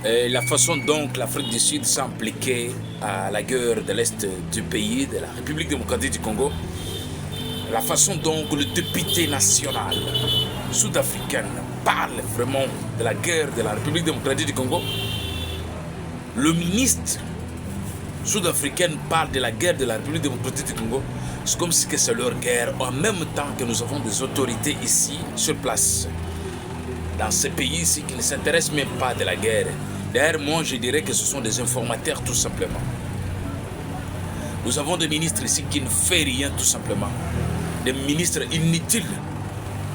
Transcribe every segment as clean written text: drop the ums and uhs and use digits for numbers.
La façon dont l'Afrique du Sud s'est impliquée à la guerre de l'Est du pays, de la République démocratique du Congo, la façon dont le député national sud-africain parle vraiment de la guerre de la République démocratique du Congo, le ministre sud-africain parle de la guerre de la République démocratique du Congo, c'est comme si c'est leur guerre, en même temps que nous avons des autorités ici, sur place, dans ces pays ici, qui ne s'intéressent même pas de la guerre. D'ailleurs, moi, je dirais que ce sont des informateurs, tout simplement. Nous avons des ministres ici qui ne font rien, tout simplement. Des ministres inutiles,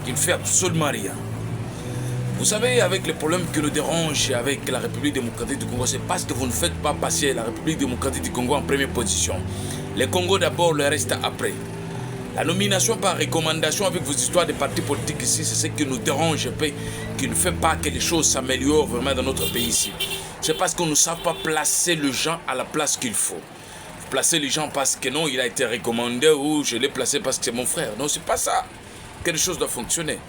qui ne font absolument rien. Vous savez, avec les problèmes qui nous dérangent avec la République démocratique du Congo, c'est parce que vous ne faites pas passer la République démocratique du Congo en première position. Le Congo d'abord, le reste après. La nomination par recommandation avec vos histoires de partis politiques ici, c'est ce qui nous dérange un peu, qui ne fait pas que les choses s'améliorent vraiment dans notre pays ici. C'est parce qu'on ne sait pas placer les gens à la place qu'il faut. Placer les gens parce que non, il a été recommandé ou je l'ai placé parce que c'est mon frère. Non, c'est pas ça. Quelque chose doit fonctionner.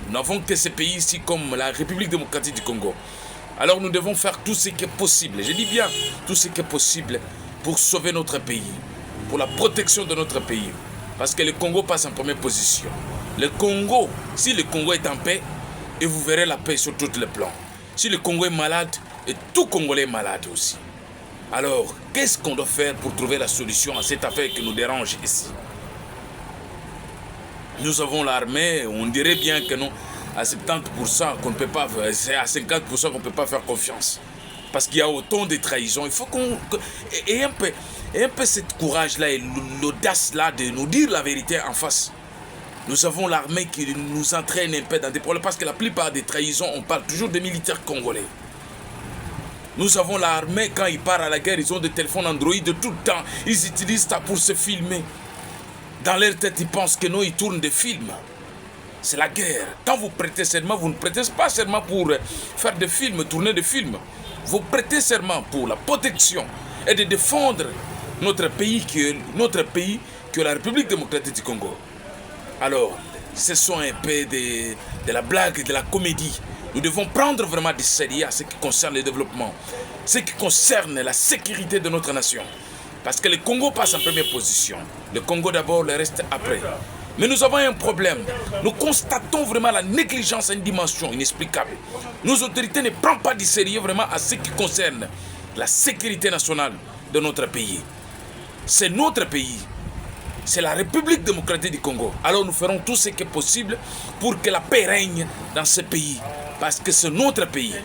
Nous n'avons que ces pays ici comme la République démocratique du Congo. Alors nous devons faire tout ce qui est possible. Je dis bien tout ce qui est possible pour sauver notre pays, pour la protection de notre pays. Parce que le Congo passe en première position. Le Congo, si le Congo est en paix, et vous verrez la paix sur tous les plans. Si le Congo est malade, et tout Congolais est malade aussi. Alors, qu'est-ce qu'on doit faire pour trouver la solution à cette affaire qui nous dérange ici? Nous avons l'armée, on dirait bien que non, à 70% qu'on ne peut pas, c'est à 50% qu'on ne peut pas faire confiance. Parce qu'il y a autant de trahisons. Il faut qu'on ait un peu ce courage-là et l'audace-là de nous dire la vérité en face. Nous avons l'armée qui nous entraîne un peu dans des problèmes parce que la plupart des trahisons, on parle toujours des militaires congolais. Nous avons l'armée, quand ils partent à la guerre, ils ont des téléphones Android de tout le temps. Ils utilisent ça pour se filmer. Dans leur tête, ils pensent que non, ils tournent des films. C'est la guerre. Quand vous prêtez serment, vous ne prêtez pas serment pour faire des films, tourner des films. Vous prêtez serment pour la protection et de défendre notre pays qui est la République démocratique du Congo. Alors, ce sont un peu de la blague et de la comédie. Nous devons prendre vraiment du sérieux à ce qui concerne le développement, ce qui concerne la sécurité de notre nation. Parce que le Congo passe en première position. Le Congo d'abord, le reste après. Mais nous avons un problème. Nous constatons vraiment la négligence à une dimension inexplicable. Nos autorités ne prennent pas du sérieux vraiment à ce qui concerne la sécurité nationale de notre pays. C'est notre pays. C'est la République démocratique du Congo. Alors nous ferons tout ce qui est possible pour que la paix règne dans ce pays. Parce que c'est notre pays.